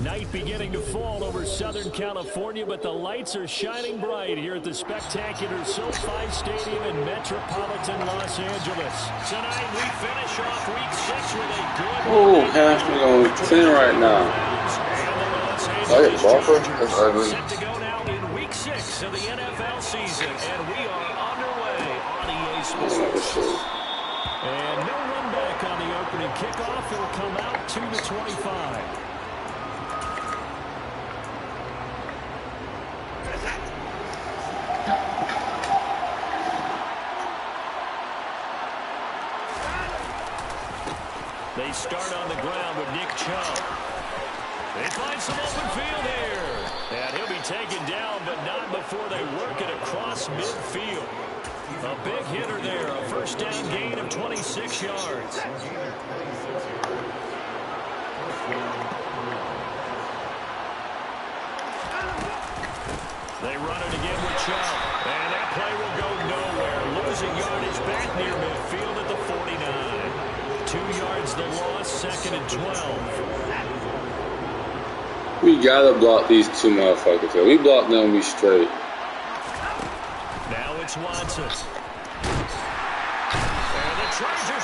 Night beginning to fall over Southern California, but the lights are shining bright here at the spectacular SoFi Stadium in metropolitan Los Angeles. Tonight we finish off Week 6 with a good... Oh, Haskins on 10 right now. I get buffer? That's ugly. Set to go now in Week 6 of the NFL season, and we are underway on EA Sports. And no run back on the opening kickoff. It'll come out 2-25. They start on the ground with Nick Chubb. They find some open field here. And he'll be taken down, but not before they work it across midfield. A big hitter there. A first down gain of 26 yards. They run it again with Chubb. And that play will go nowhere. Losing yardage back near midfield at the 49. 2 yards the loss, 2nd and 12. We gotta block these two motherfuckers. We block them, we straight. Now it's Watson.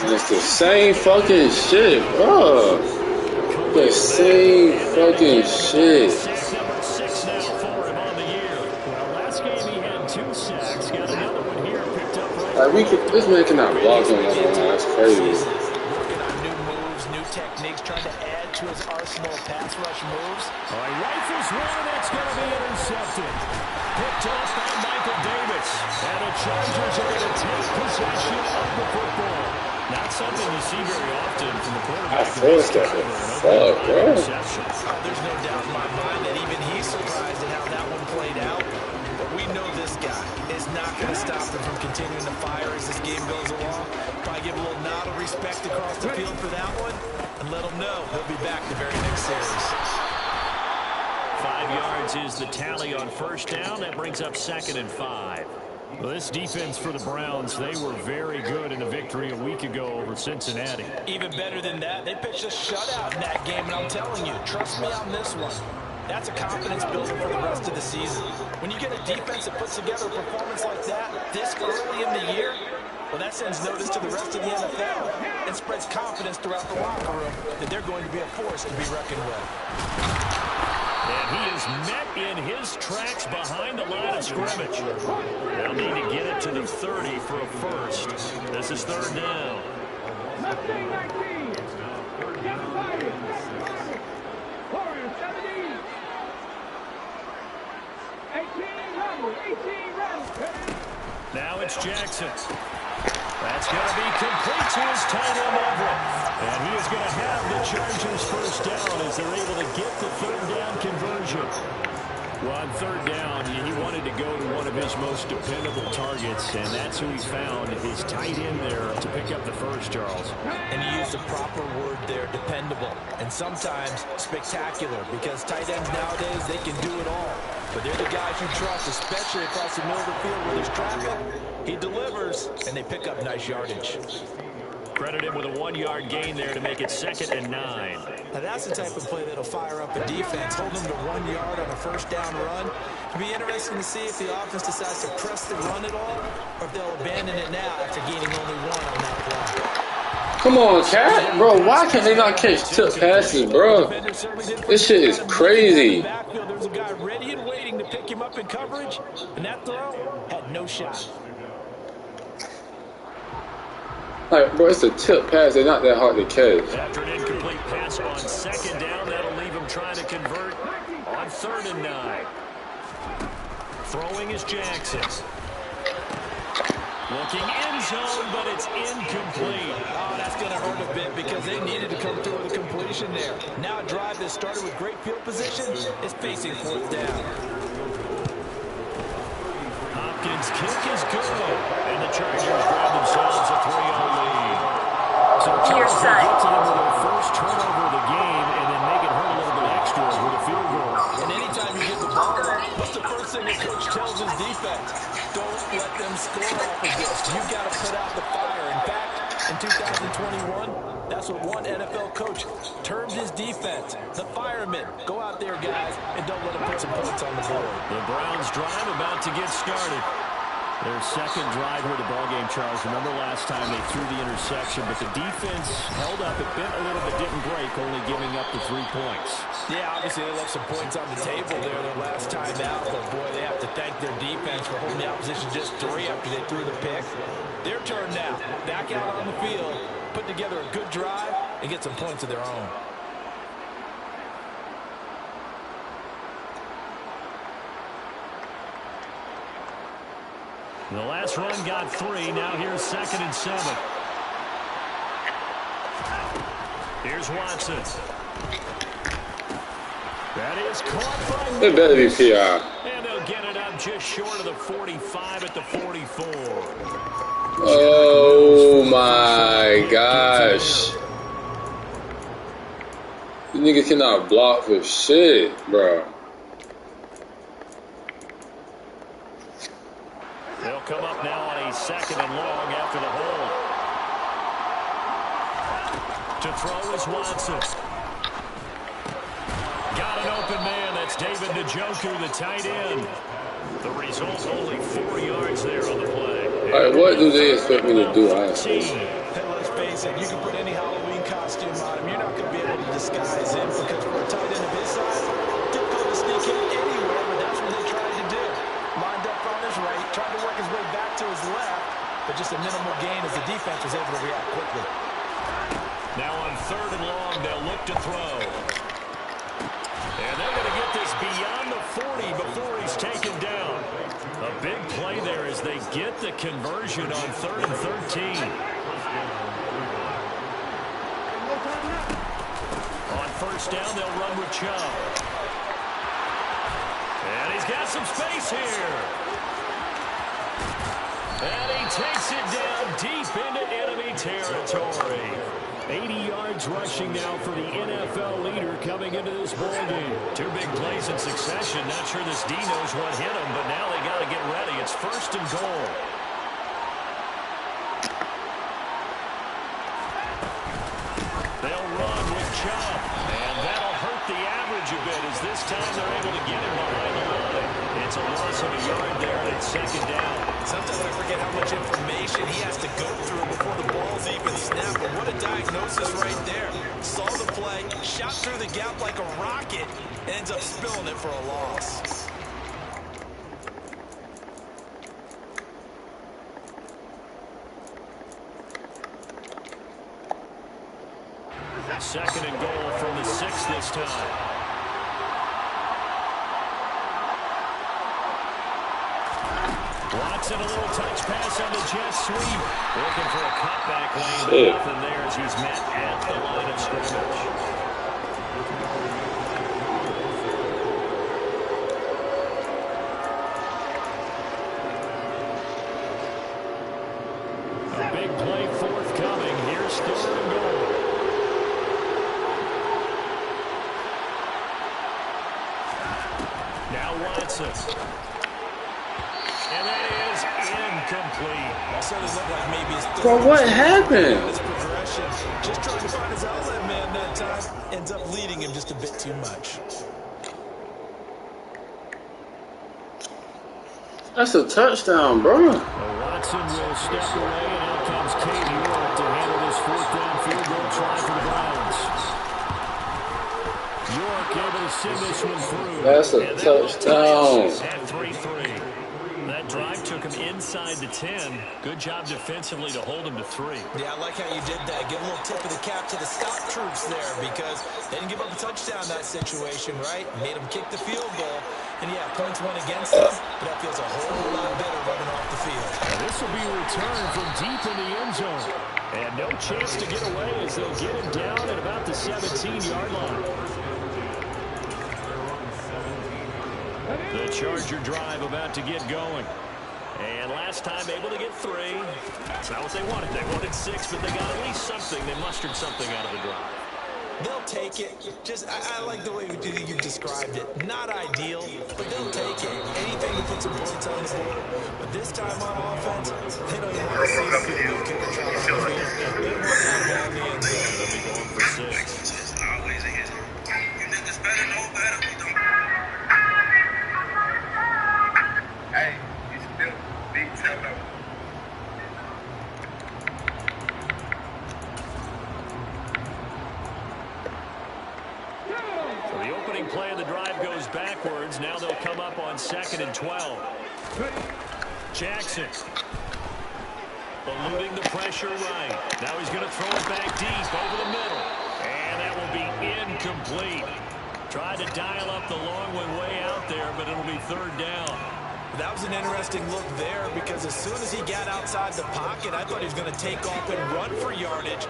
And it's the same fucking shit, bro. The same fucking shit. Number 6 now for him on the year. Well, last game he had 2 sacks. Got another one here picked up right. This man cannot block him. That's crazy. Techniques, trying to add to his arsenal of pass rush moves. He rifles one, and that's going to be intercepted. Picked off by Michael Davis. And the Chargers are going to take possession of the football. Not something you see very often from the quarterback. I forced that. Fuck, bro. There's no doubt in my mind that even he's surprised at how that one played out. But we know this guy is not going to stop him from continuing to fire as this game goes along. Probably give a little nod of respect across the field for that one. And let him know he'll be back the very next series. 5 yards is the tally on first down. That brings up 2nd and 5. Well, this defense for the Browns, they were very good in the victory a week ago over Cincinnati. Even better than that, they pitched a shutout in that game, and I'm telling you, trust me on this one. That's a confidence builder for the rest of the season. When you get a defense that puts together a performance like that this early in the year, well, that sends notice to the rest of the NFL and spreads confidence throughout the locker room that they're going to be a force to be reckoned with. And he is met in his tracks behind the line of scrimmage. They'll need to get it to the 30 for a first. This is 3rd down. Now it's Jackson. That's going to be complete to his tight end Everett. And he is going to have the Chargers first down as they're able to get the 3rd down conversion. Well, on 3rd down, he wanted to go to one of his most dependable targets, and that's who he found, his tight end there, to pick up the first, Charles. And he used the proper word there, dependable, and sometimes spectacular, because tight ends nowadays, they can do it all. But they're the guys you trust, especially across the middle of the field where there's traffic. He delivers, and they pick up nice yardage. Credit him with a 1-yard gain there to make it 2nd and 9. Now that's the type of play that'll fire up a defense, hold them to 1 yard on a first down run. It'll be interesting to see if the offense decides to press the run at all, or if they'll abandon it now after gaining only 1 on that play. Come on, Cat. Bro, why can't they not catch tip passes, bro? This shit is crazy. There's a guy ready and waiting to pick him up in coverage, and that throw had no shot. Like, bro, it's a tip pass. They're not that hard to catch. After an incomplete pass on 2nd down, that'll leave him trying to convert on 3rd and 9. Throwing is Jackson. Looking end zone, but it's incomplete. Oh, that's going to hurt a bit because they needed to come through with a completion there. Now a drive that started with great field position is facing 4th down. Hopkins' kick is good, and the Chargers grab themselves a 3-0 lead. So Charles will get to them with their first turnover of the game and then make it hurt a little bit extra with a field goal. And anytime you get the ball, what's the first thing the coach tells his defense? Don't let them score off of this. You got to put out the fire. In fact, In 2021, that's what one NFL coach termed his defense. The firemen. Go out there, guys, and don't let them put some points on the board. The Browns drive about to get started. Their second drive here at the ballgame, Charles. Remember last time they threw the interception, but the defense held up. It bent a little bit, didn't break, only giving up the 3 points. Yeah, obviously they left some points on the table there their last time out, but boy, they have to thank their defense for holding the opposition just 3 after they threw the pick. Their turn now. Back out on the field, put together a good drive, and get some points of their own. The last run got 3. Now here's 2nd and 7. Here's Watson. That is caught by... It better be PI. And they'll get it up just short of the 45 at the 44. Oh my gosh. You nigga cannot block for shit, bro. They'll come up now on a 2nd and long after the hold. To throw is Watson. Got an open man. That's David Njoku, the tight end. The result, only 4 yards there on the play. All right, what do they expect me to do, honestly? Hey, let's face it, you can put any Halloween costume on him. You're not going to be able to disguise him because for a tight end of his size, difficult to sneak in anywhere, but that's what they tried to do. Lined up on his right, tried to work his way back to his left, but just a minimal gain as the defense was able to react quickly. Now on 3rd and long, they'll look to throw. And they're going to get this beyond the 40 before he's taken down. A big play there as they get the conversion on 3rd and 13. On 1st down, they'll run with Chubb. And he's got some space here. And he takes it down deep into enemy territory. 80 yards rushing now for the NFL leader coming into this ballgame. 2 big plays in succession. Not sure this D knows what hit him, but now they got to get ready. It's 1st and goal. They'll run with Chubb, and that'll hurt the average a bit as this time they're able to get him behind the line. It's a loss of a yard there, and it's 2nd down. Sometimes I forget how much information he has to go through before the ball's even snapped. But what a diagnosis right there. Saw the play, shot through the gap like a rocket, and ends up spilling it for a loss. Second and goal from the 6 this time. Watson, a little touch pass on the jet sweep. Looking for a cutback lane, but nothing there as he's met at the line of scrimmage. A big play forthcoming. Here's 3rd and goal. Now Watson. And that is incomplete. So does look like maybe his third. Bro, what happened? This progression, just trying to find his outlet man that time, ends up leading him just a bit too much. That's a touchdown, bro. Well, Watson will step away, and out comes Katie York to handle this 4th down field goal try for the Browns. York able to send this one through. That's a touchdown. At 3-3. That drive took him inside the 10. Good job defensively to hold him to 3. Yeah, I like how you did that. Give a little tip of the cap to the scout troops there because they didn't give up a touchdown in that situation, right? Made them kick the field goal. And, yeah, points went against them, but that feels a whole lot better running off the field. And this will be a return from deep in the end zone. And no chance to get away as they'll get him down at about the 17-yard line. The Charger drive about to get going. And last time able to get 3. That's not what they wanted. They wanted 6, but they got at least something. They mustered something out of the drive. They'll take it. Just, I like the way you described it. Not ideal, but they'll take it. Anything to put some points on the board. But this time on offense, they don't even want to see the field goal kicker try to field. They want that ball in the end zone. They'll be going for 6. You niggas better know better. Hey, he's still big fellow. So the opening play of the drive goes backwards. Now they'll come up on 2nd and 12. Jackson. Eluding the pressure right. Now he's going to throw it back deep over the middle. And that will be incomplete. Tried to dial up the long one way out there, but it'll be 3rd down. That was an interesting look there because as soon as he got outside the pocket, I thought he was going to take off and run for yardage.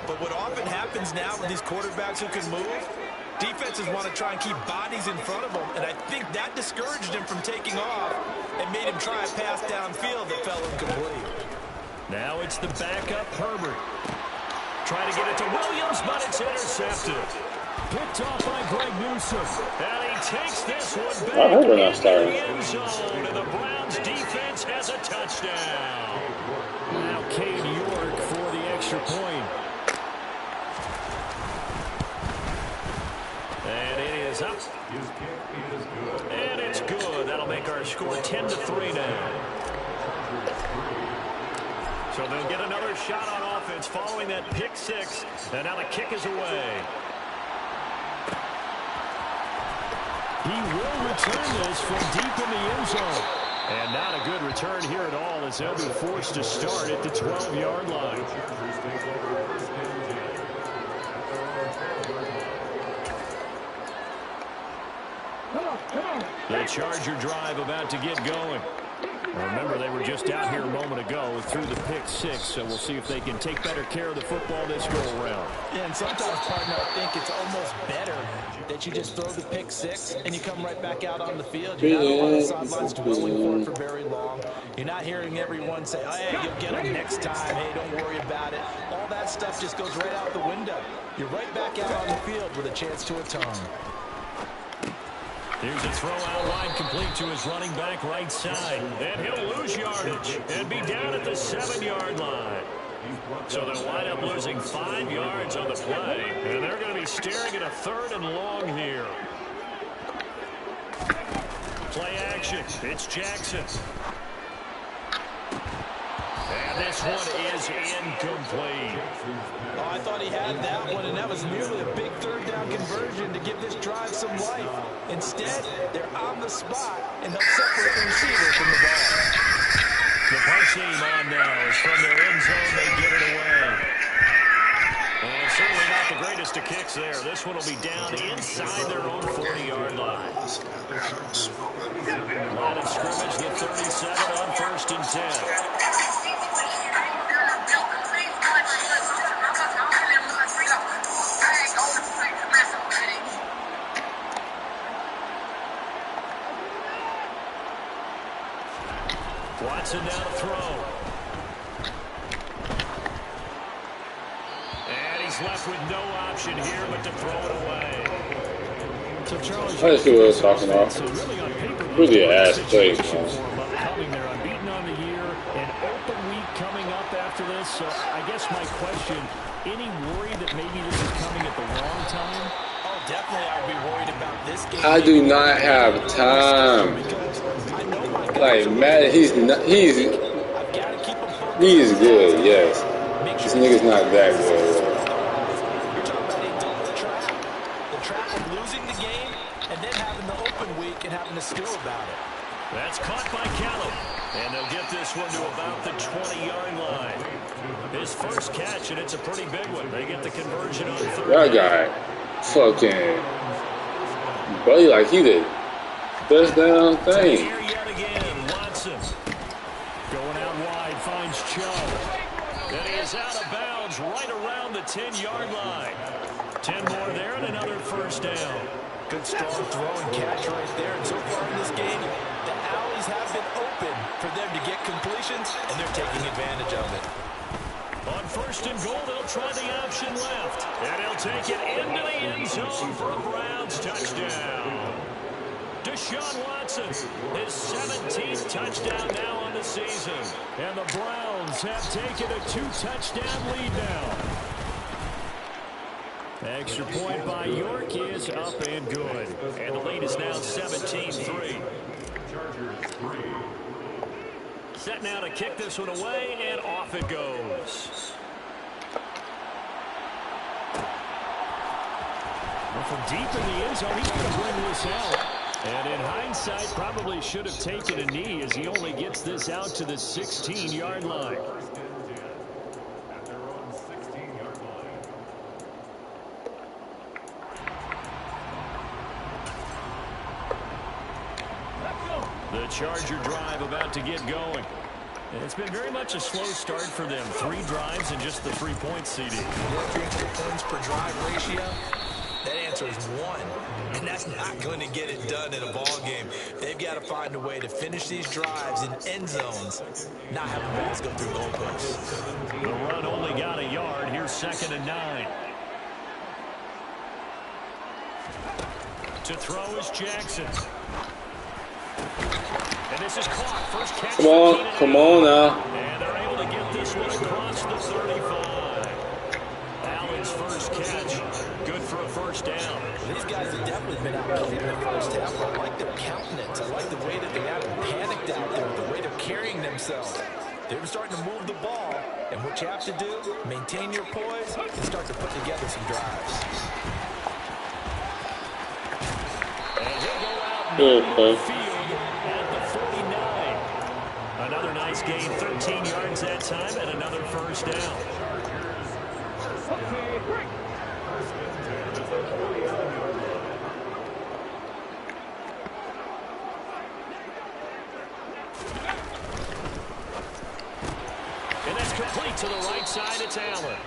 But what often happens now with these quarterbacks who can move, defenses want to try and keep bodies in front of them, and I think that discouraged him from taking off and made him try a pass downfield that fell incomplete. Now it's the backup Herbert. Trying to get it to Williams, but it's intercepted. Picked off by Greg Newsome. And he takes this one back into the end zone, and the Browns defense has a touchdown. Now Cade York for the extra point. And it is up. And it's good. That'll make our score 10-3 now. So they'll get another shot on offense following that pick 6. And now the kick is away. He will return this from deep in the end zone. And not a good return here at all as they'll be forced to start at the 12-yard line. The Charger drive about to get going. Remember, they were just out here a moment ago through the pick 6, so we'll see if they can take better care of the football this go-around. Yeah, and sometimes, partner, I think it's almost better that you just throw the pick 6 and you come right back out on the field. You're not on the sidelines dwelling for very long. You're not hearing everyone say, oh, hey, you'll get them next time. Hey, don't worry about it. All that stuff just goes right out the window. You're right back out on the field with a chance to atone. Here's a throw out wide complete to his running back right side. And he'll lose yardage and be down at the 7-yard line. So they'll wind up losing 5 yards on the play. And they're going to be staring at a 3rd and long here. Play action. It's Jackson. And this one is incomplete. Oh, I thought he had that one, and that was nearly a big 3rd down conversion to give this drive some life. Instead, they're on the spot and help separate the receiver from the ball. The punt team on now is from their end zone. They get it away. And certainly not the greatest of kicks there. This one will be down inside their own 40-yard line. Line of scrimmage, the 37 on 1st and 10. Watson now to throw. And he's left with no option here but to throw it away. So Charles, I just see what I was talking about. Really ass play, man. They're unbeaten on the year. An open week coming up after this. So I guess my question, any worry that maybe this is coming at the wrong time? Oh, definitely I'd be worried about this game. I do not have time. Like, Matt, he's good, yes. This nigga's not that good. You're talking about a double trap. The trap of losing the game and then having the open week and having to stew about it. That's caught by Callum. And they'll get this one to about the 20-yard line. His first catch, and it's a pretty big one. They get the conversion on 3rd. That guy fucking buddy, like he did best down thing. Here yet again, Watson. Going out wide, finds Chubb. And he is out of bounds right around the 10-yard line. 10 more there and another 1st down. Good strong throw and catch right there. And so far in this game, the alleys have been open for them to get completions, and they're taking advantage of it. On first and goal, they'll try the option left. And he'll take it into the end zone for a Browns touchdown. Deshaun Watson, his 17th touchdown now on the season. And the Browns have taken a 2-touchdown lead now. Extra point by York is up and good. And the lead is now 17-3. Set now to kick this one away, and off it goes. Well, from deep in the end zone, he's going to bring this out. And in hindsight, probably should have taken a knee as he only gets this out to the 16-yard line. The Charger drive about to get going. And it's been very much a slow start for them. 3 drives and just the 3 points, CD. Your extra points per drive ratio, that answer is 1. And that's not going to get it done in a ball game. They've got to find a way to finish these drives in end zones, not have the balls go through goalposts. The run only got a yard. Here's 2nd and 9. To throw is Jackson. And this is caught. First catch. Come on now. And they're able to get this one across the 35. Allen's first catch. Good for a first down. These guys have definitely been out coaching in the first half. I like their countenance. I like the way that they haven't panicked out there, the way they're carrying themselves. They're starting to move the ball. And what you have to do, maintain your poise and start to put together some drives. And he'll go out in the field. Another nice gain, 13 yards that time, and another first down. And that's complete to the right side. It's Allen.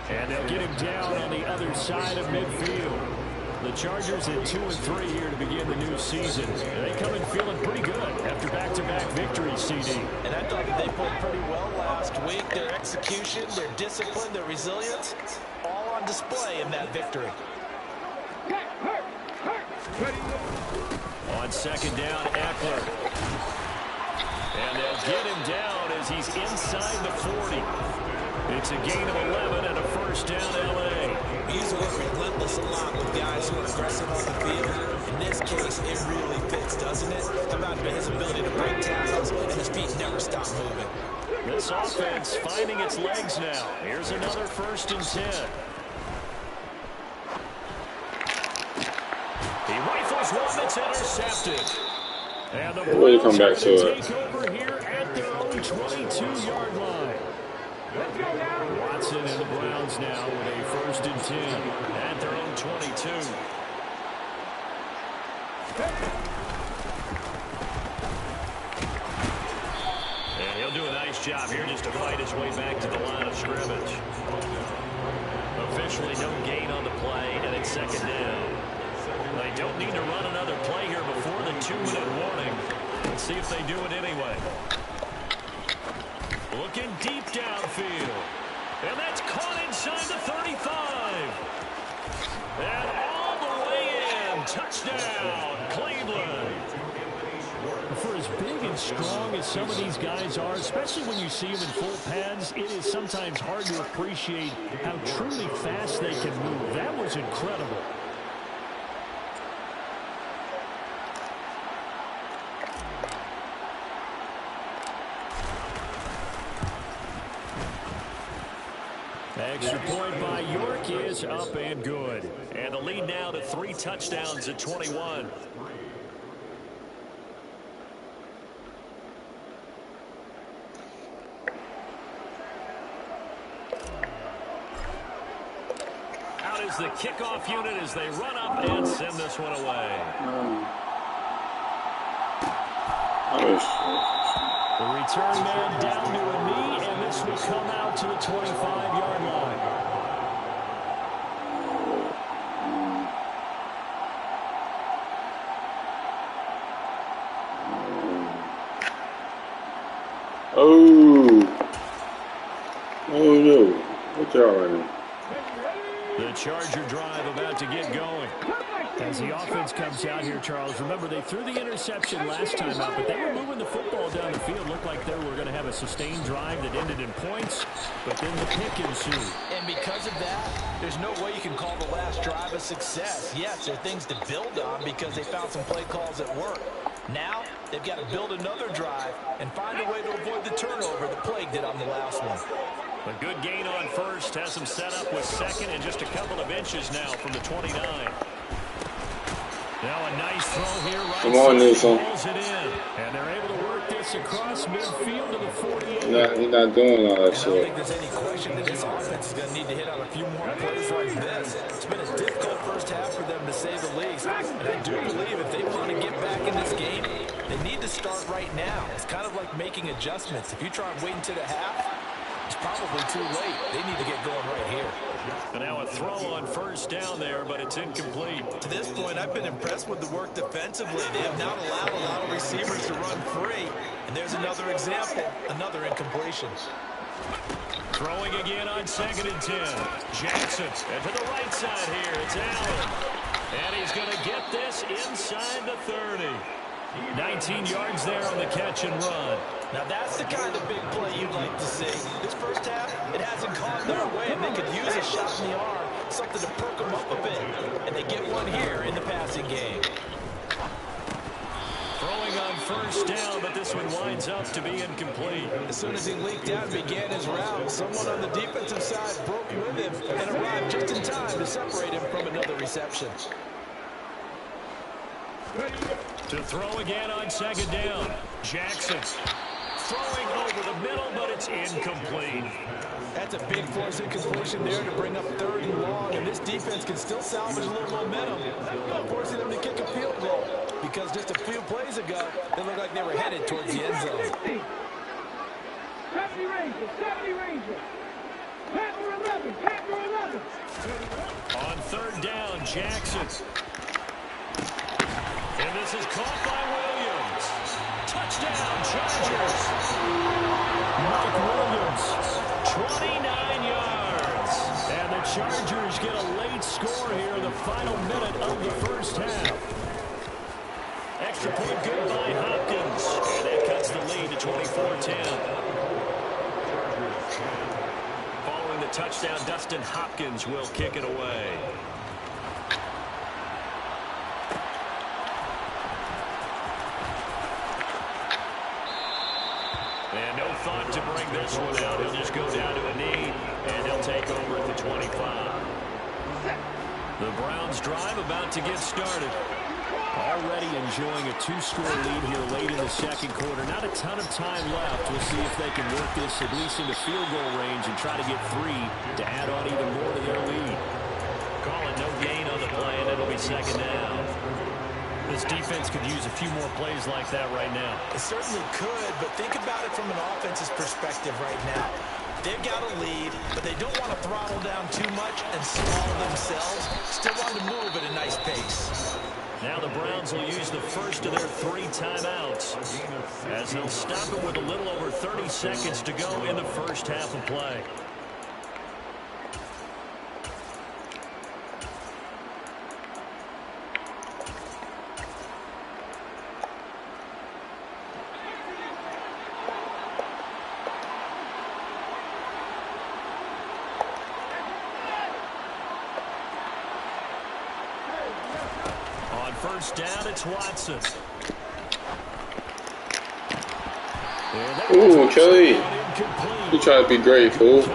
And they'll get him down on the other side of midfield. The Chargers at 2-3 here to begin the new season. And they come in feeling pretty good after back-to-back victories, CD. And I thought that they played pretty well last week. Their execution, their discipline, their resilience, all on display in that victory. On 2nd down, Eckler. And they'll get him down as he's inside the 40. It's a gain of 11 and a first down, L.A. He's working relentless a lot with guys who are aggressive on the field. In this case, it really fits, doesn't it? How about his ability to break tackles and his feet never stop moving? This offense finding its legs now. Here's another 1st and 10. He rifles one that's intercepted. And the Browns come back to it. Take over here at their own 22-yard line. Watson and the Browns now with a 1st and 10 at their own 22. And he'll do a nice job here just to fight his way back to the line of scrimmage. Officially no gain on the play, and it's 2nd down. They don't need to run another play here before the 2-minute warning. Let's see if they do it anyway. Looking deep downfield. And that's caught inside the 35. And all the way in. Touchdown, Cleveland. For as big and strong as some of these guys are, especially when you see them in full pads, it is sometimes hard to appreciate how truly fast they can move. That was incredible. Extra point by York is up and good. And the lead now to 3 touchdowns at 21. Out is the kickoff unit as they run up and send this one away. The return man down to a knee, and this will come out to the 25-yard line. Oh no. Good job right now. The Charger drive about to get going. As the offense comes out here, Charles, remember they threw the interception last time out, but they were moving the football down the field. Looked like they were going to have a sustained drive that ended in points, but then the pick ensued. And because of that, there's no way you can call the last drive a success. Yes, there are things to build on because they found some play calls that work. Now, they've got to build another drive and find a way to avoid the turnover that plagued it on the last one. A good gain on first has them set up with second and just a couple of inches now from the 29. Now a nice throw here. Right. Come on, Newsom. Pulls it in, and they're able to work this across midfield to the 48. He's not doing all that I don't shit. think there's any question that this offense is going to need to hit on a few more plays like this. It's been a difficult first half for them, to say the least. And I do believe if they want to get back in this game, they need to start right now. It's kind of like making adjustments. If you try and wait until the half, it's probably too late. They need to get going right here. And now a throw on first down there, but it's incomplete. To this point, I've been impressed with the work defensively. They have not allowed a lot of receivers to run free. And there's another example, another incompletion. Throwing again on 2nd and 10. Jackson, and to the right side here, it's Allen. And he's going to get this inside the 30. 19 yards there on the catch and run. Now that's the kind of big play you'd like to see. This first half, it hasn't gone their way, and they could use a shot in the arm, something to perk them up a bit. And they get one here in the passing game. Throwing on first down, but this one winds up to be incomplete. As soon as he leaked out and began his route, someone on the defensive side broke with him and arrived just in time to separate him from another reception. To throw again on 2nd down. Jackson throwing over the middle, but it's incomplete. That's a big force incompletion there to bring up 3rd and long, and this defense can still salvage a little momentum by forcing them to kick a field goal, because just a few plays ago, they looked like they were headed towards the end zone. 70 Rangers, 70 Rangers. Packer 11, Packer 11. On 3rd down, Jackson. And this is caught by Williams. Touchdown, Chargers. Mike Williams, 29 yards. And the Chargers get a late score here in the final minute of the first half. Extra point good by Hopkins. And that cuts the lead to 24-10. Following the touchdown, Dustin Hopkins will kick it away. And no thought to bring this one out. He'll just go down to a knee, and he'll take over at the 25. The Browns drive about to get started. Already enjoying a 2-score lead here late in the second quarter. Not a ton of time left. We'll see if they can work this at least into field goal range and try to get 3 to add on even more to their lead. Calling no gain on the play, and it'll be 2nd down. This defense could use a few more plays like that right now. It certainly could, but think about it from an offense's perspective right now. They've got a lead, but they don't want to throttle down too much and stall themselves. Still want to move at a nice pace. Now the Browns will use the first of their 3 timeouts, as they'll stop it with a little over 30 seconds to go in the first half of play. First down, it's Watson. Ooh, Kelly. You try to be great, fool. Well,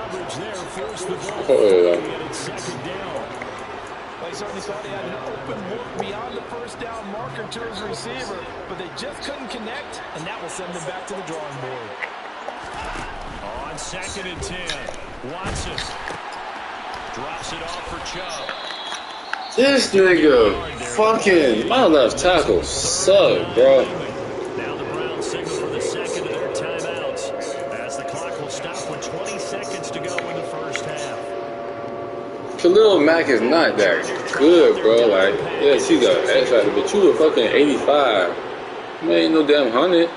he certainly thought he had an open look beyond the first down marker to his receiver, but they just couldn't connect, and that will send them back to the drawing board. On 2nd and 10, Watson drops it off for Chubb. This nigga, fucking, my left tackle suck, bro. Now the Browns signal for the second of their timeouts, as the clock will stop with 20 seconds to go in the first half. Khalil Mack is not that good, bro. Like, yes, he's a X-Factor, but you a fucking 85. Man, ain't no damn 100.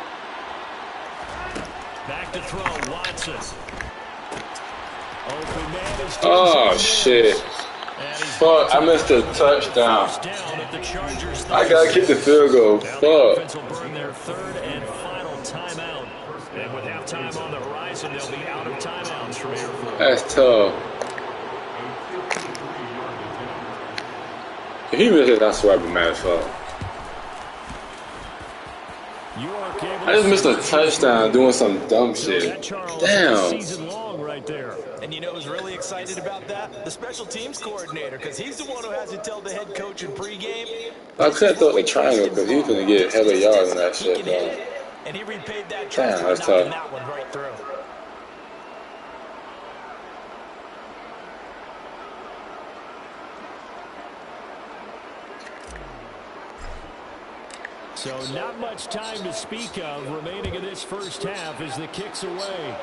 Back to throw, Watson. Open man is Oh, shit. Fuck, I missed a touchdown. I gotta kick the field goal. Fuck. Will burn their third and final timeout. And with halftime on the horizon, they'll be out of timeouts from here forward. That's tough. If he missed it, I swear I'd be mad as fuck. I just missed a touchdown doing some dumb shit. Damn. And you know who's really excited about that? The special teams coordinator, because he's the one who has to tell the head coach in pregame. I couldn't throw the triangle because he's gonna get hella yards on that shit, bro. And he repaid that trust by that's knocking tough. that one right through. So not much time to speak of remaining in this first half as the kick's away.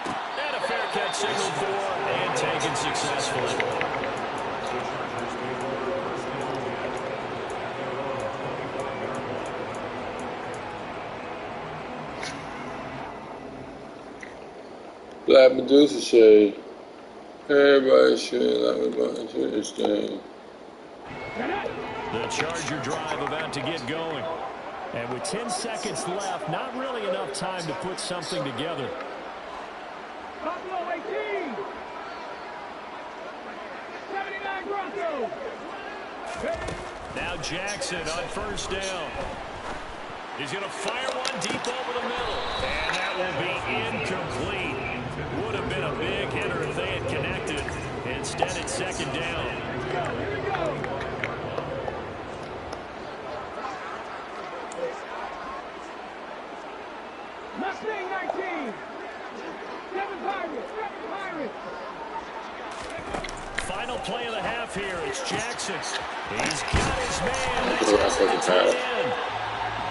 And a fair catch signaled for and taken successfully. Black Medusa shade. Everybody should like me about this thing. The Charger drive about to get going. And with 10 seconds left, not really enough time to put something together. Buffalo 18. 79 Broncos. Now Jackson on first down. He's going to fire one deep over the middle. And that will be incomplete. Would have been a big hitter if they had connected. Instead, it's second down. Here we go. Mustang 19. Seven Pirates. Final play of the half here. It's Jackson. He's got his man. That's fucking tight.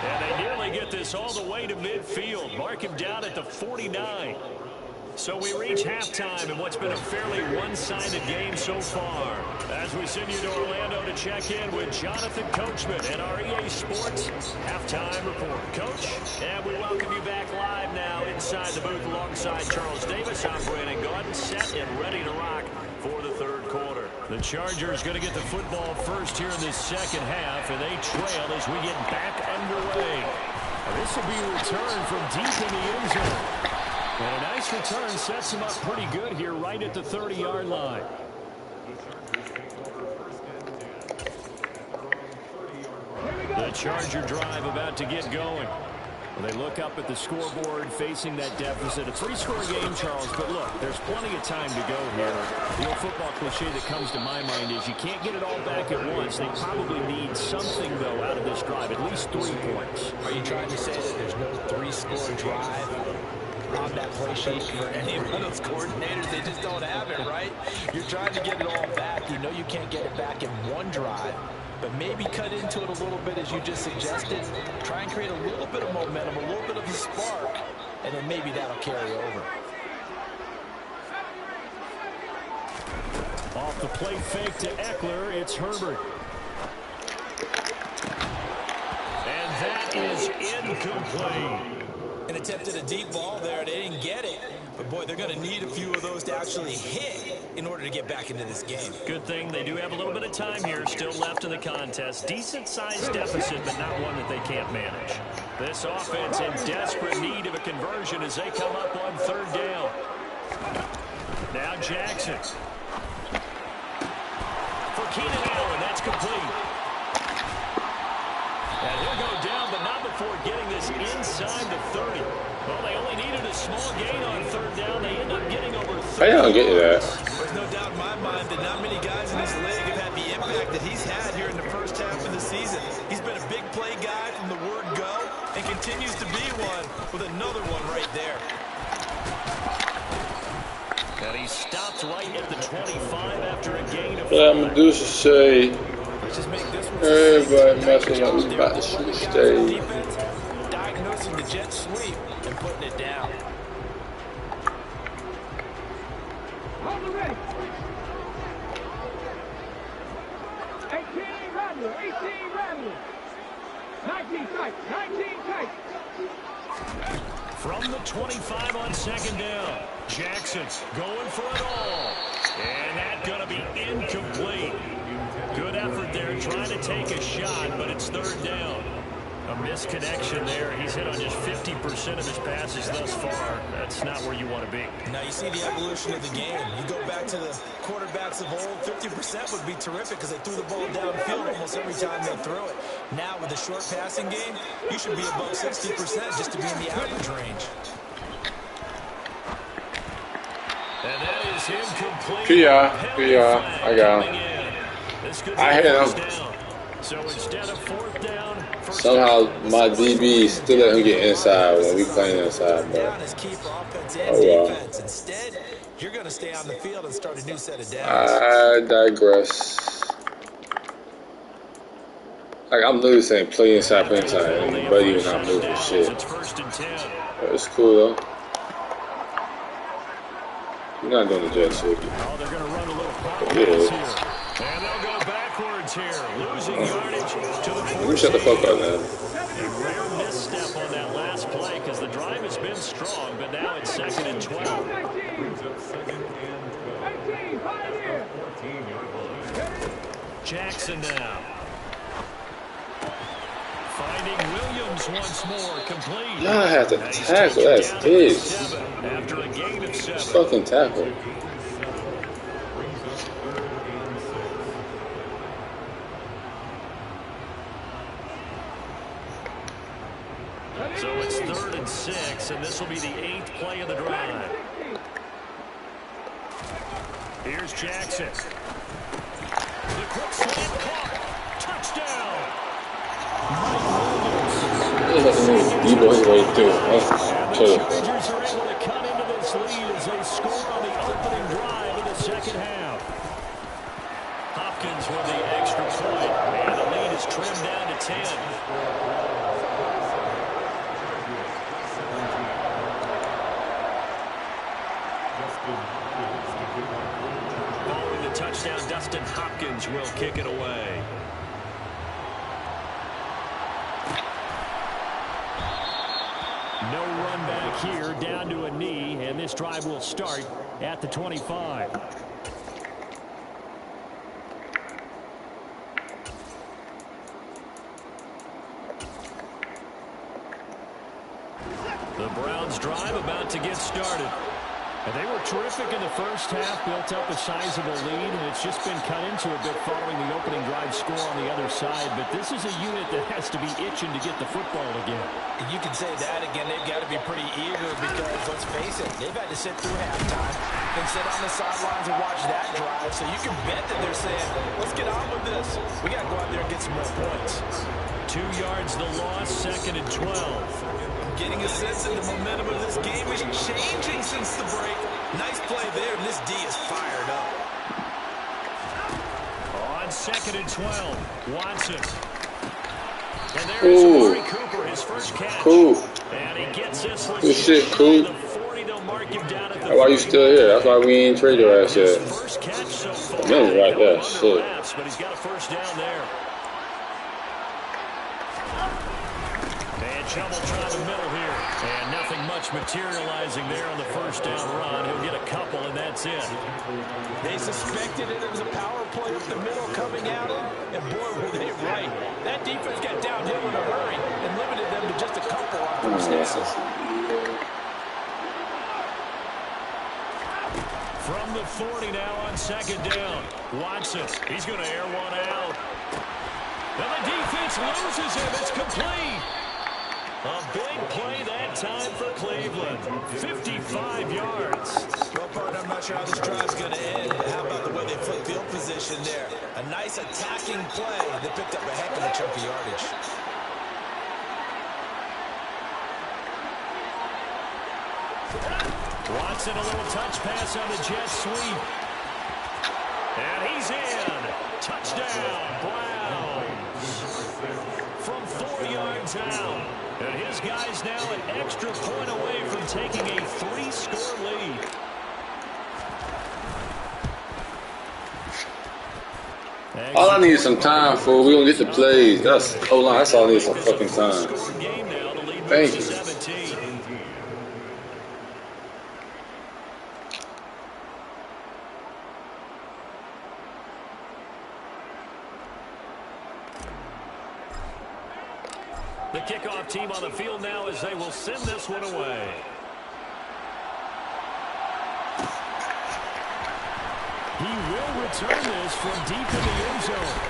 And they nearly get this all the way to midfield. Mark him down at the 49. So we reach halftime in what's been a fairly one-sided game so far. As we send you to Orlando to check in with Jonathan Coachman and our EA Sports Halftime Report. Coach, and we welcome you back live now inside the booth alongside Charles Davis. I'm Brandon Gordon, set and ready to rock for the third quarter. The Chargers going to get the football first here in this second half, and they trail as we get back underway. This will be a return from deep in the end zone. And a nice return sets him up pretty good here right at the 30-yard line. The Charger drive about to get going. They look up at the scoreboard facing that deficit. A three-score game, Charles, but look, there's plenty of time to go here. The old football cliche that comes to my mind is you can't get it all back at once. They probably need something, though, out of this drive, at least 3 points. Are you trying to say that there's no three-score drive on that play sheet for any of those coordinators? They just don't have it, right? You're trying to get it all back. You know you can't get it back in one drive, but maybe cut into it a little bit as you just suggested. Try and create a little bit of momentum, a little bit of a spark, and then maybe that'll carry over. Off the play fake to Eckler, it's Herbert. And that is incomplete. An attempt at a deep ball there. They didn't get it. But, boy, they're going to need a few of those to actually hit in order to get back into this game. Good thing they do have a little bit of time here still left in the contest. Decent-sized deficit, but not one that they can't manage. This offense in desperate need of a conversion as they come up on third down. Now Jackson. For Keenan Allen, that's complete. And he'll go down, but not before getting this inside the 30. Well, they only needed a small gain on third down. They end up getting over 30. I don't get that. There's no doubt in my mind that not many guys in this league have had the impact that he's had here in the first half of the season. He's been a big play guy from the word go and continues to be one with another one right there. And he stopped right at the 25 after a gain of 5. Black Medusa shade. Let's just make this one Everybody messing up. We about to shoot stage. defense, diagnosing the jet sweep and putting it down. Hold it ready. 18 Rattler. 18 Rattler. 19 tight. 19 tight. From the 25 on second down. Jackson going for it all. And that's going to be incomplete. Good effort there trying to take a shot, but it's third down. A misconnection there. He's hit on just 50% of his passes thus far. That's not where you want to be. Now you see the evolution of the game. You go back to the quarterbacks of old, 50% would be terrific because they threw the ball downfield almost every time they threw it. Now with the short passing game, you should be above 60% just to be in the average range. And that is incomplete. PR, I got him. I hit him. So instead of fourth down, somehow my DB still let him get inside when we playing inside, bro. Oh well. Instead, you're going to stay on the field and start a new set of downs. I digress. Like I'm literally saying play inside, and but even not moving shit. It's cool though. You're not doing the jet shit. Oh, they're going to run a little pop here. And they'll go backwards here, losing yardage to the 40. You shut the fuck up, man. A rare misstep on that last play because the drive has been strong, but now it's 2nd and 12. Jackson now. Finding Williams once more, complete. Y'all have to tackle, that's big. After a gain of 7. Fucking tackle. So it's 3rd and 6, and this will be the 8th play of the drive. Here's Jackson. The quick slant caught. Touchdown. D-boy way through. That's killer. Chargers are able to cut into this lead as they score on the opening drive of the second half. Hopkins with the extra point, and the lead is trimmed down to 10. Following the touchdown, Dustin Hopkins will kick it away. No run back here, down to a knee, and this drive will start at the 25. The Browns drive about to get started. And they were terrific in the first half, built up a sizable lead, and it's just been cut into a bit following the opening drive score on the other side. But this is a unit that has to be itching to get the football again. And you can say that again. They've got to be pretty eager because, let's face it, they've had to sit through halftime and sit on the sidelines and watch that drive. So you can bet that they're saying, let's get on with this. We got to go out there and get some more points. 2 yards the loss, 2nd and 12. Getting a sense that the momentum of this game is changing since the break. Nice play there, and this D is fired up. On 2nd and 12, Watson. And there's Amari Cooper, his first catch. Cool. And he gets this one. Good shit, cool. The 40, they'll mark him down at the Why you still here? That's why we ain't trade your ass yet. First catch so far. That right there, shit. Laps, but he's got a first down there. And Chubb'll try the middle here. And nothing much materializing there on the first down run. He'll get a couple, and that's it. They suspected it was a power play up the middle coming out, and boy, were they right. That defense got downhill in a hurry and limited them to just a couple on first downs. From the 40 now on 2nd down. Watson, he's going to air one out. And the defense loses him. It's complete. A big play that time for Cleveland. 55 yards. Well, partner, I'm not sure how this drive's going to end. How about the way they flip field position there? A nice attacking play that picked up a heck of a chunk of yardage. Watson, a little touch pass on the jet sweep. And he's in. Touchdown, Browns. From 4 yards out. And his guys now an extra point away from taking a 3-score lead. All I need is some time for. We gonna get the plays. That's hold on. That's all I need, some fucking time. Thank you. The kickoff team on the field now as they will send this one away. He will return this from deep in the end zone.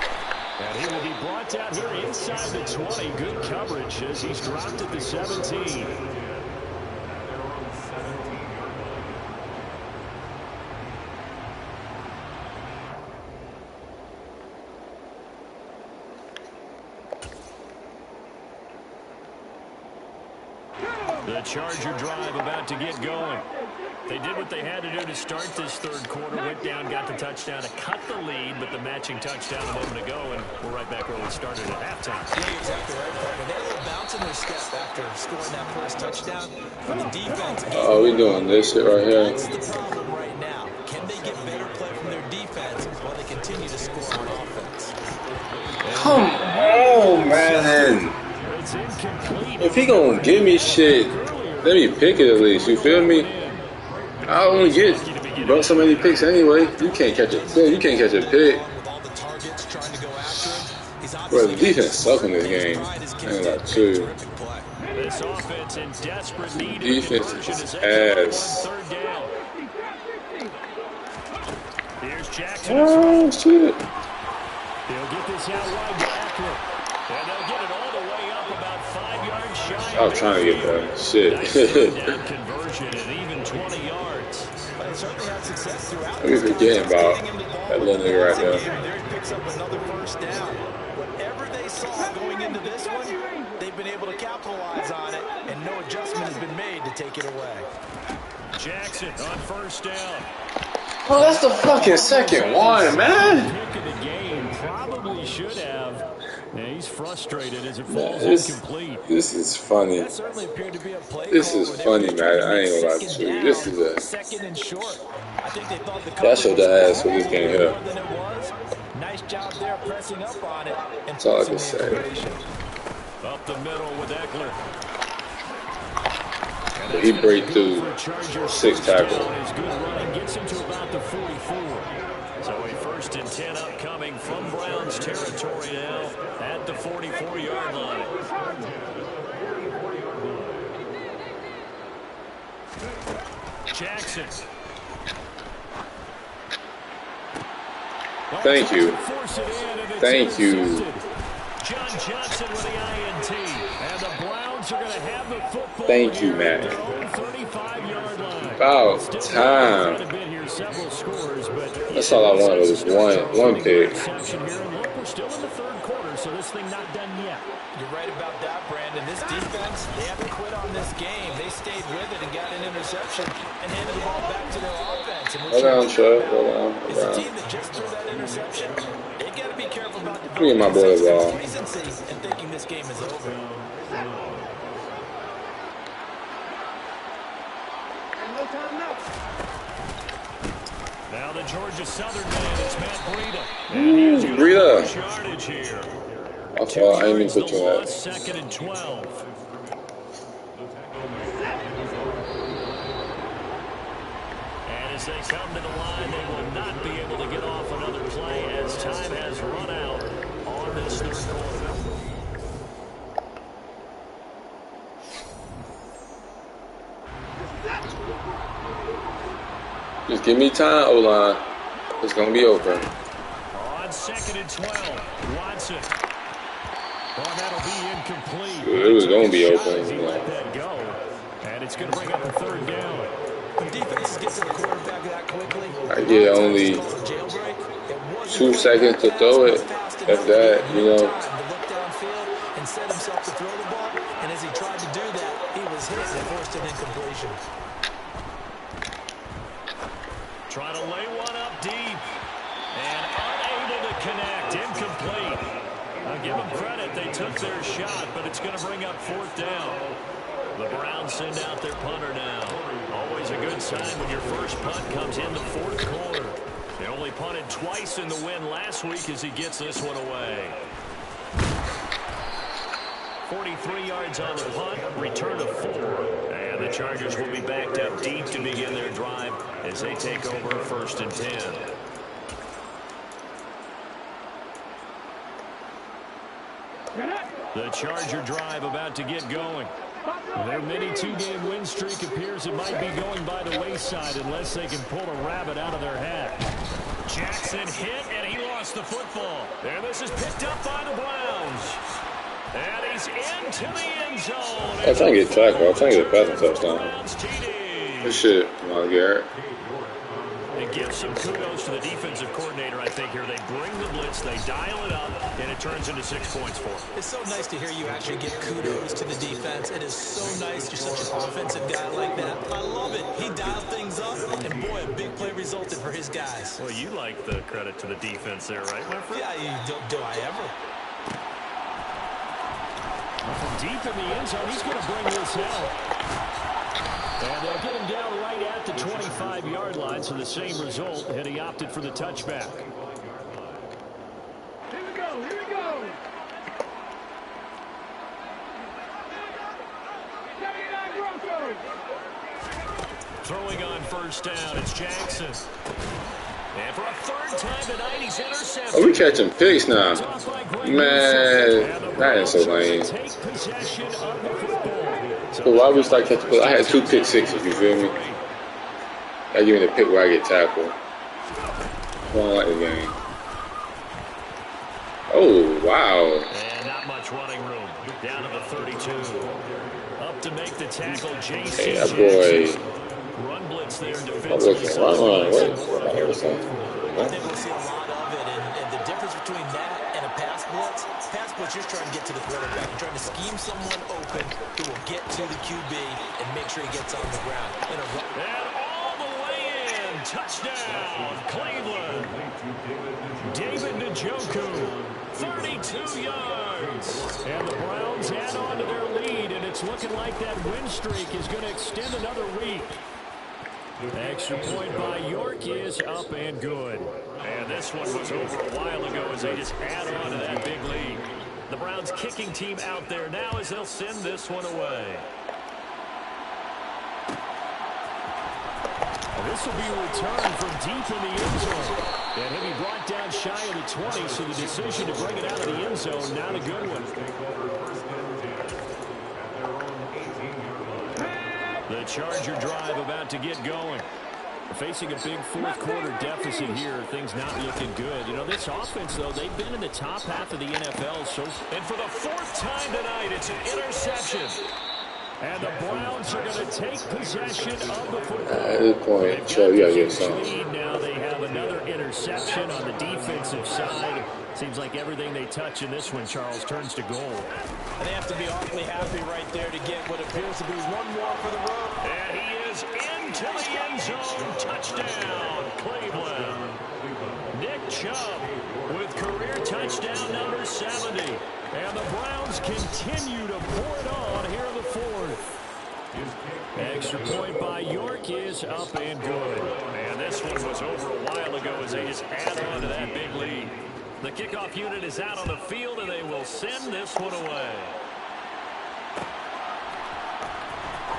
And he will be brought down here inside the 20. Good coverage as he's dropped at the 17. The Charger drive about to get going. They did what they had to do to start this third quarter. Went down, got the touchdown to cut the lead, but the matching touchdown a moment ago, and we're right back where we started at halftime. Yeah, you're exactly right, Parker. They had a little bounce in their step after scoring that first touchdown. But the defense... Oh, we doing this shit right here. That's the problem right now. Can they get better play from their defense while they continue to score on offense? Come on, man. It's incomplete. If he gonna give me shit, let me pick it at least. You feel me? I don't get brought so many picks anyway. You can't catch a pick. You can't catch a pick. Bro, the defense sucks in this game. I ain't got two. This offense in desperate need. Defense is ass. Here's Jackson. Oh shit! They'll get this out wide to Eckler. And they'll get it all the way up about 5 yards shy. I was trying to get that shit. Nice conversion and even 20 yards. But it certainly had success throughout. I'm forgetting about that little nigga right there. There he picks up another first down. Whatever they saw going into this one, they've been able to capitalize on it, and no adjustment has been made to take it away. Jackson on first down. Oh, that's the fucking second one, man. Pick of the game. Probably should have. Yeah, he's frustrated as it falls incomplete. This is funny. That certainly appeared to be a play. This is funny, man. I ain't gonna lie to you. This is a... Second and short. I think they thought the Y'all showed the ass for this game here. Nice job there pressing up on it. That's all I can say. Up the middle with Eckler. But he break through 6 tackles. His good running gets him to about the 44. So a 1st and 10 upcoming from Browns territory now at the 44-yard line. Jackson. Thank you. Thank you. John Johnson with the INT. And the Browns are going to have the football. Thank you, man. 35-yard line. About time. That's all I wanted was one pick. We're still in the third quarter, so this thing not done yet. You're right about that, Brandon. This defense, they haven't quit on this game. They stayed with it and got an interception and handed the ball back to their offense. Hold on, Chuck. Hold on. It's a team that just threw that interception. They got to be careful about Give me my boy the ball. complacency and thinking this game is over. Now the Georgia Southern man is Matt Breida. And he is Breida. yardage here. I thought I didn't even put you at. 2nd and 12. And as they come to the line, they will not be able to get off another play as time has run out on this third quarter. Just give me time, O-line. It's going to be open. On 2nd and 12, Watson. Well, that'll be incomplete. It was going to be open. He let that go, and it's going to bring up a 3rd down. When defenses get to the quarterback that quickly, I get only 2 seconds to throw it. If that, you know. to look downfield and set himself to throw the ball, and as he tried to do that, he was hit and forced an incompletion. Trying to lay one up deep. And unable to connect. Incomplete. I'll give them credit. They took their shot, but it's going to bring up 4th down. The Browns send out their punter now. Always a good sign when your first punt comes in the 4th quarter. They only punted twice in the win last week as he gets this one away. 43 yards on the punt, return of 4. And the Chargers will be backed up deep to begin their drive as they take over 1st and 10. The Charger drive about to get going. Their mini two-game win streak appears it might be going by the wayside unless they can pull a rabbit out of their hat. Jackson hit, and he lost the football. And this is picked up by the Browns. And he's into the end zone. I'm trying to get tackled. I'm trying to get a passing touchdown. This shit, Myles Garrett. It gives some kudos to the defensive coordinator, I think, here. They bring the blitz, they dial it up, and it turns into 6 points for them. It's so nice to hear you actually give kudos to the defense. It is so nice you're such an offensive guy like that. I love it. He dialed things up, and boy, a big play resulted for his guys. Well, you like the credit to the defense there, right, my friend? Yeah, do I ever? From deep in the end zone, he's going to bring this out. And they'll get him down right at the 25-yard line, so the same result, and he opted for the touchback. Here we go, here we go. 79 Broncos. Throwing on first down, it's Jackson. And for a third time tonight, he's intercepted. Oh, we catching picks now. Man, that is so lame. So why we start catching picks? I had 2 pick sixes, you feel me? I give me the pick where I get tackled. I don't like the game. Oh, wow. And not much running room. Down to the 32. Up to make the tackle, J.C. Hey, that boy. Run blitz there, I'm defensive looking side. right on. Wait, I think we'll see a lot of it, and the difference between that and a pass blitz, you're trying to get to the quarterback. You're trying to scheme someone open who will get to the QB and make sure he gets on the ground. And all the way in, touchdown, Cleveland. David Njoku, 32 yards. And the Browns add on to their lead, and it's looking like that win streak is going to extend another week. Extra point by York is up and good. And this one was over a while ago as they just add on to that big lead. The Browns kicking team out there now as they'll send this one away. And this will be a return from deep in the end zone. And he'll be brought down shy of the 20, so the decision to bring it out of the end zone, not a good one. The Charger drive about to get going. Facing a big fourth quarter deficit here, things not looking good. You know, this offense, though, they've been in the top half of the NFL. And for the 4th time tonight, it's an interception. And the Browns are going to take possession of the football. At this point, Joe, you got to get something. Now they have another interception on the defensive side. Seems like everything they touch in this one, Charles, turns to gold. And they have to be awfully happy right there to get what appears to be one more for the road. And he is into the end zone. Touchdown, Cleveland. Nick Chubb with career touchdown number 70. And the Browns continue to pour it on here in the 4th. Extra point by York is up and good. And this one was over a while ago as they just add on to that big lead. The kickoff unit is out on the field, and they will send this one away.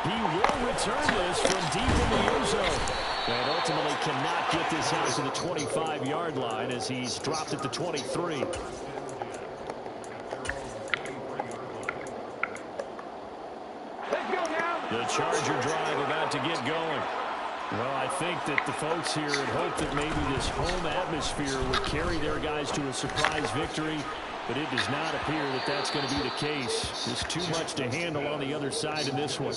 He will return this from deep in the end zone. And ultimately cannot get this out to the 25-yard line as he's dropped at the 23. The Charger drive about to get going. Well, I think that the folks here had hoped that maybe this home atmosphere would carry their guys to a surprise victory, but it does not appear that that's going to be the case. There's too much to handle on the other side in this one.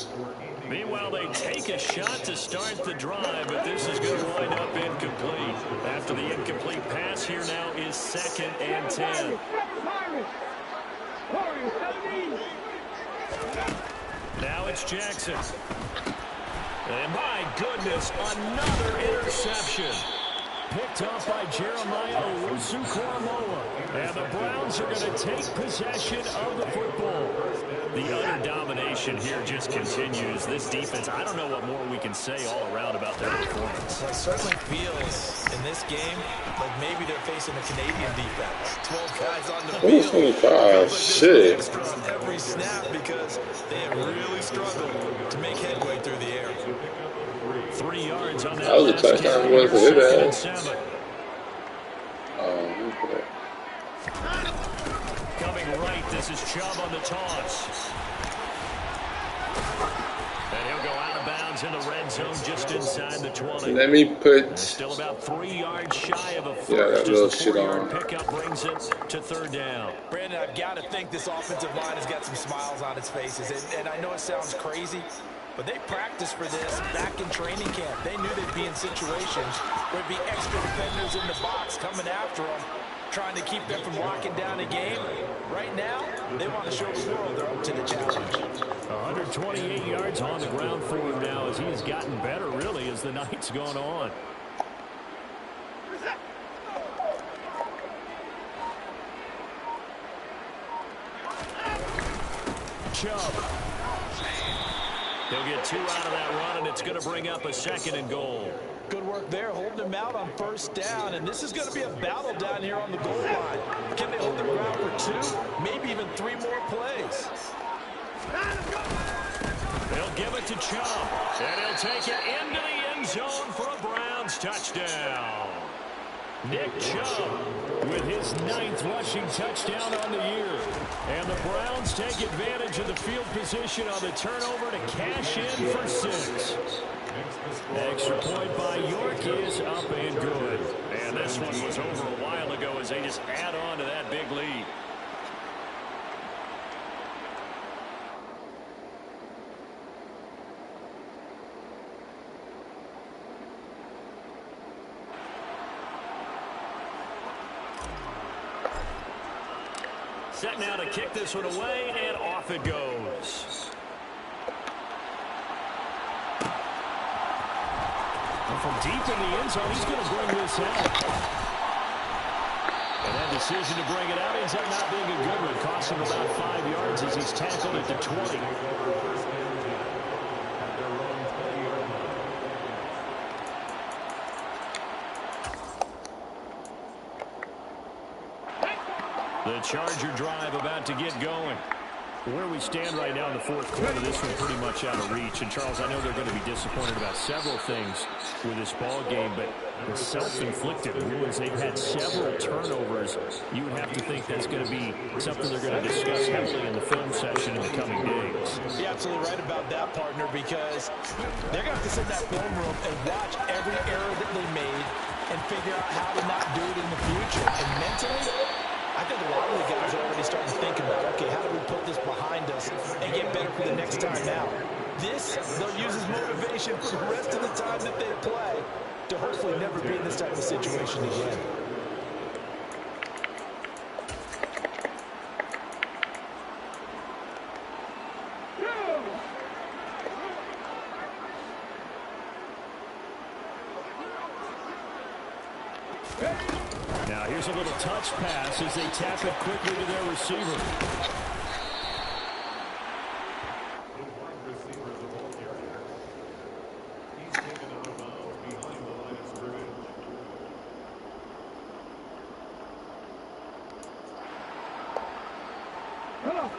Meanwhile, they take a shot to start the drive, but this is going to wind up incomplete. After the incomplete pass, here now is 2nd and 10. Now it's Jackson. And my goodness, another interception. Picked up by Jeremiah Owusu-Koramoah. And the Browns are going to take possession of the football. The utter domination here just continues. This defense, I don't know what more we can say all around about their performance. Well, it certainly feels in this game like maybe they're facing a Canadian defense. 12 guys on the field. 25, shit. Every snap because they have really struggled to make headway through the air. 3 yards on that. That was a touchdown. What for his ass? Coming right. This is Chubb on the toss. And he'll go out of bounds in the red zone just inside the 20. Let me put... Still about 3 yards shy of a first. Yeah, that little shit 4-yard on. pickup brings it to third down. Brandon, I've got to think this offensive line has got some smiles on its faces. And I know it sounds crazy, but they practiced for this back in training camp. They knew they'd be in situations where there'd be extra defenders in the box coming after them, trying to keep them from locking down a game. Right now, they want to show the world they're up to the challenge. 128 yards on the ground for him now as he has gotten better, really, as the night's gone on. Chubb. He'll get 2 out of that run, and it's going to bring up a 2nd and goal. Good work there, holding him out on first down, and this is going to be a battle down here on the goal line. Can they hold the ground for 2, maybe even 3 more plays? They'll give it to Chubb, and he'll take it into the end zone for a Browns touchdown. Nick Chubb with his 9th rushing touchdown on the year. And the Browns take advantage of the field position on the turnover to cash in for 6. Extra point by York is up and good. And this one was over a while ago as they just add on to that big lead. Set now to kick this one away, and off it goes. And from deep in the end zone, he's going to bring this out. And that decision to bring it out ends up not being a good one. Costs him about 5 yards as he's tackled at the 20. The Charger drive about to get going. Where we stand right now in the 4th quarter, this one pretty much out of reach. And, Charles, I know they're going to be disappointed about several things with this ball game, but the self-inflicted wounds, they've had several turnovers. You would have to think that's going to be something they're going to discuss heavily in the film session in the coming days. You're absolutely right about that, partner, because they're going to have to sit in that film room and watch every error that they made and figure out how to not do it in the future. And mentally, I think a lot of the guys are already starting to think about, okay, how do we put this behind us and get better for the next time out? This, they'll use as motivation for the rest of the time that they play to hopefully never be in this type of situation again. Now here's a little touch pass as they tap it quickly to their receiver.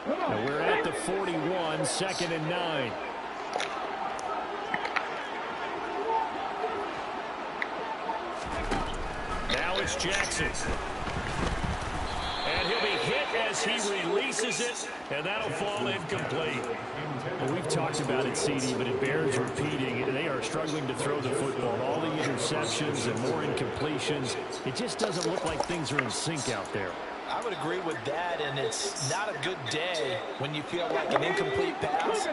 Now we're at the 41, 2nd and 9. It's Jackson. And he'll be hit as he releases it, and that'll fall incomplete. Well, we've talked about it, CD, but it bears repeating. They are struggling to throw the football. All the interceptions and more incompletions. It just doesn't look like things are in sync out there. I would agree with that, and it's not a good day when you feel like an incomplete pass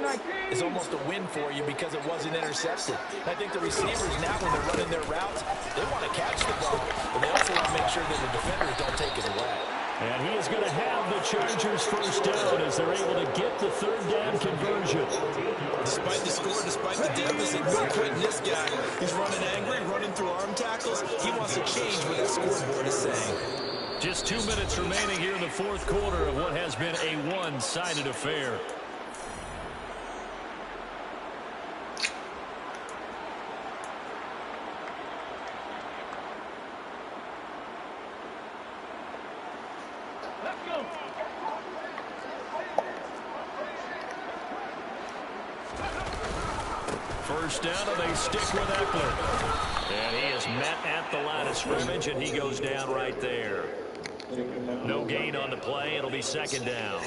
is almost a win for you because it wasn't intercepted. I think the receivers now, when they're running their routes, they want to catch the ball, but they also want to make sure that the defenders don't take it away. And he is going to have the Chargers first down as they're able to get the 3rd down conversion. Despite the score, despite the deficit, no quitting this guy. He's running angry, running through arm tackles. He wants to change what that scoreboard is saying. Just 2 minutes remaining here in the 4th quarter of what has been a one-sided affair. Let's go. First down, and they stick with Eckler. And he is met at the line of scrimmage, and he goes down right there. No gain on the play. It'll be second down.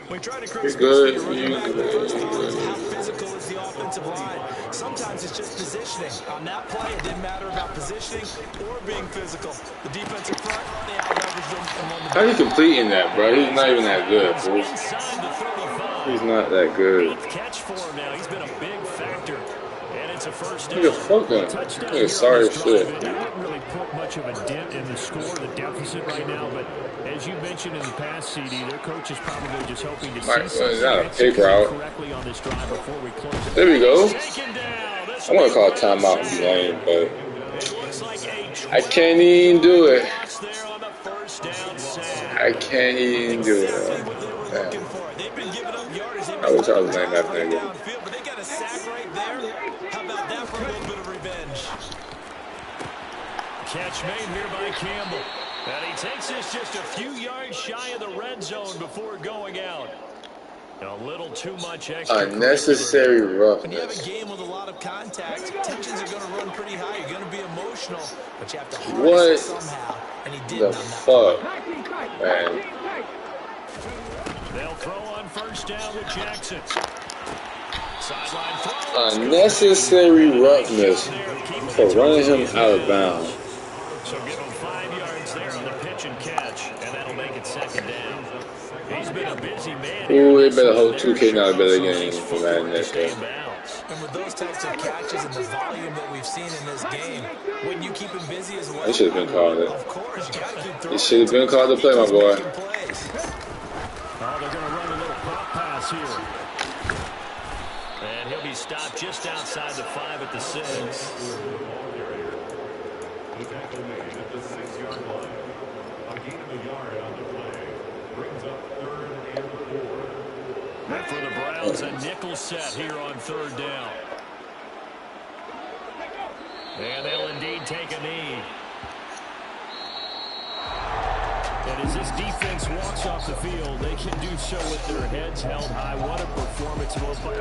We try to You're create space good. for your You're running back in the first college. How good. physical is the offensive line? Sometimes it's just positioning. On that play, it didn't matter about positioning or being physical. The defensive front, they out-leveraged them and won the How you completing that, bro? He's not even that good, bro. Inside the 35. He's not that good. Eighth catch for him now. He's been a big factor. And it's a first down. Nigga, fuck him. Touchdown Nigga, here sorry on as this shit. drive. It didn't really put much of a dent in the score, the deficit right now. But as you mentioned in the past, CD, their coach is probably just hoping to see something not a paper out. correctly on this drive before we close it. There we go. Taken down. This I want to call a one timeout and be lame, but it looks like a I can't even do it. loss there on the first down sack. I can't even do it. what they were Damn. looking for. They've been giving up yardage. They've I been wish I was taking named that right nigga. downfield, but they got a sack right there. How about that for a little bit of revenge? Catch made here by Campbell. And he takes this just a few yards shy of the red zone before going out. A little too much extra. Unnecessary When you have a roughness. game with a lot of contact, tensions are going to run pretty high. You're going to be emotional, but you have to harness What it somehow. And he did the on that. fuck, man? They'll throw on first down with Jackson. Sideline throw. Unnecessary roughness for running him out of bounds. So give him 5 yards there on the pitch and catch, and that'll make it second down. He's been a busy man. Ooh, they better hope 2K not a better game for Madden next year. And with those types of catches and the volume that we've seen in this game, wouldn't you keep him busy as well? They should have been called it. Of course, you got to keep throwing. It should have been called to play, my boy. Making plays. Oh, they're going to run a little pop pass here. And he'll be stopped just outside the 5 at the 6. The tackle made at the 6-yard line. A gain of a yard on the play. Brings up 3rd and 4. And for the Browns, a nickel set here on 3rd down. And they'll indeed take a knee. And as this defense walks off the field, they can do so with their heads held high. What a performance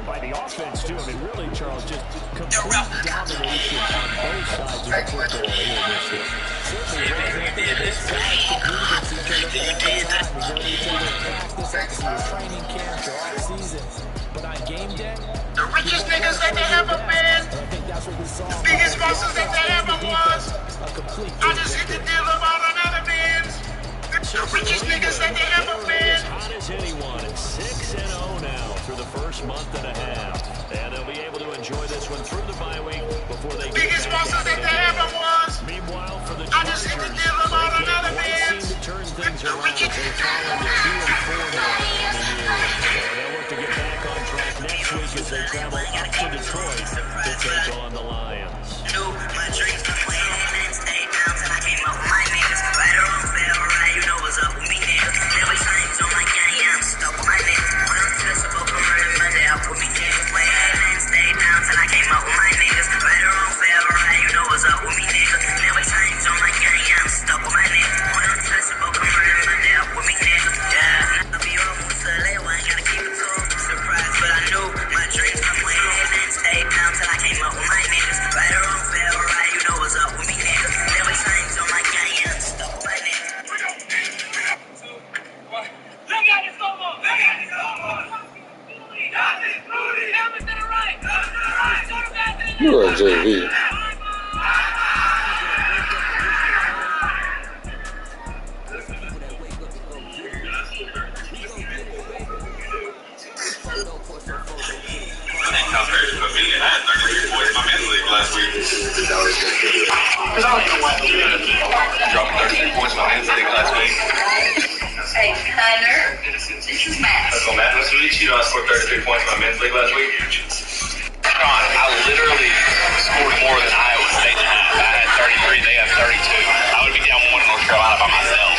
by the offense, too. I mean, really, Charles, just complete domination on both sides of the football here in this game. Certainly, both sides compete against each other all the time. You go to each other in practice, obviously your training camps, your off-season. But on game day, The richest niggas that they ever been. I think that's what we saw. The biggest muscles that they ever was. A complete I just hit the deal about another man's. The richest niggas that they ever been. As hot as anyone at 6-0 now through the first month and a half. And they'll be able to enjoy this one through the bye week before they get Biggest back muscles into that the they game. ever was. Meanwhile, for the I just hit the Chargers, deal about they another can't quite man's. seem to turn things The around. richest. They've fallen to 2-4 now on the year. And they'll look to get back on track next week as they travel up to Detroit to take on the Lions. My dreams were playing and stayed down till I came up with my niggas. Right or wrong, fair or right, you know what's up with me, niggas. Never change on my gang, yeah, I'm stuck with my niggas. Unaccessible, come running Monday out with me, niggas. Playing and stayed down till I came up with my niggas. Right or wrong, fair or right, you know what's up with me, niggas. Never change on my gang, yeah, I'm stuck with my niggas. Unaccessible, come running Monday out with me, niggas. Yeah, I'll be on with Soleil, I ain't gotta keep it to a surprise, but I knew my dreams were playing and stayed down till I came up with my niggas. Right or wrong, fair or right, you know what's up with me, niggas. Never change on my gang, yeah, I'm stuck with my niggas. Look at this go more. Look at this go more. Helmet to the right. Go to the right. Go to back to the You are JV. Dropping 13 points in my men's league last week. Hey, Connor, this is Matt. Let's go, Matt. Let's really cheat. I scored 33 points in my men's league last week. Sean, I literally scored more than Iowa State to have. I had 33, they have 32. I would be down 1 in North Carolina by myself.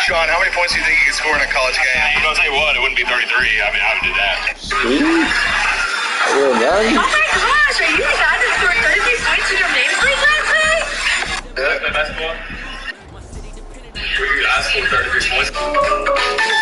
Sean, how many points do you think you can score in a college game? You know, I'll tell you what, it wouldn't be 33. I mean, I would do that. Real Madden? Oh my gosh, are you the guy that scored 33 points in your men's league last night? Yeah, play basketball. I scored 33 points.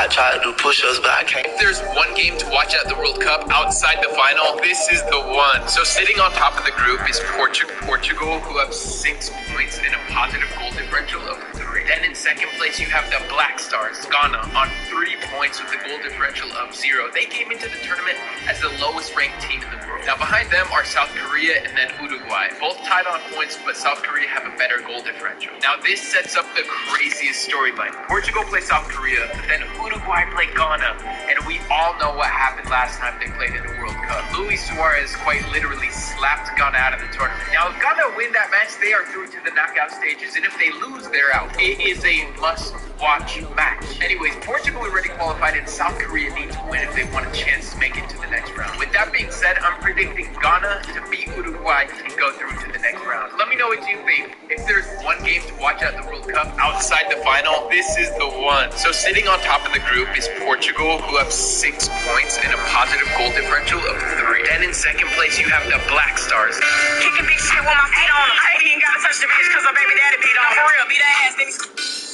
I try to do push-ups, but I can't. If there's one game to watch at the World Cup outside the final, this is the one. So sitting on top of the group is Portugal, who have 6 points and a positive goal differential of 3. Then in second place, you have the Black Stars, Ghana, on 3 points with a goal differential of 0. They came into the tournament as the lowest ranked team in the world. Now behind them are South Korea and then Uruguay. Both tied on points, but South Korea have a better goal differential. Now this sets up the craziest storyline. Portugal play South Korea, but then Uruguay play Ghana. And we all know what happened last time they played in the World Cup. Luis Suarez quite literally slapped Ghana out of the tournament. Now if Ghana win that match, they are through to the knockout stages. And if they lose, they're out. It is a must-watch match. Anyways, Portugal already qualified and South Korea need to win if they want a chance to make it to the next round. With that being said, I'm predicting Ghana to beat Uruguay and go through to the next round. Let me know what you think. If there's one game to watch at the World Cup outside the final, this is the one. So sitting on top of the group is Portugal, who have 6 points and a positive goal differential of 3. Then in second place, you have the Black Stars. Kicking big shit with my feet on them. I ain't even gotta touch the bitch because her baby daddy beat on. For real, beat that ass, niggas.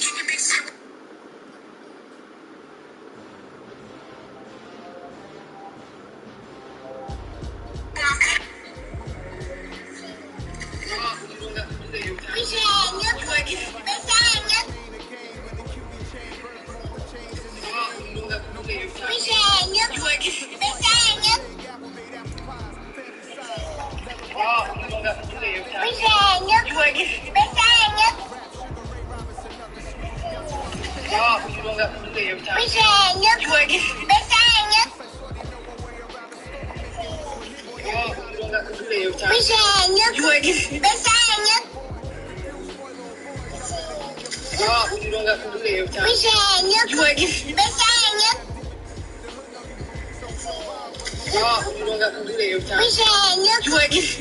Kicking big shit. You